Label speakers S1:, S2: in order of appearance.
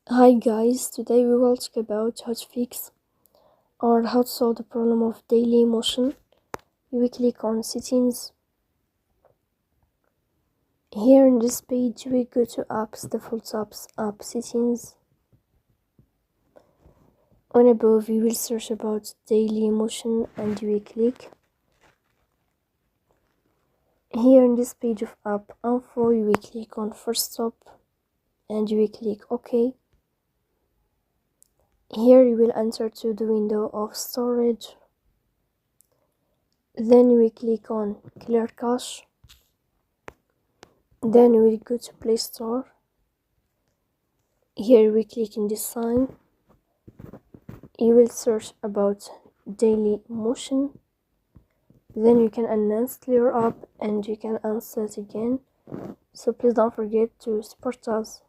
S1: Hi guys, today we will talk about how to fix or how to solve the problem of Dailymotion. We click on settings. Here in this page we go to apps, default apps, app settings. On above we will search about Dailymotion and we click. Here in this page of app info we click on first stop and we click OK. Here you will enter to the window of storage. Then we click on clear cache. Then we go to Play Store. Here we click in this sign. You will search about Dailymotion. Then you can uninstall your app and you can install it again. So please don't forget to support us.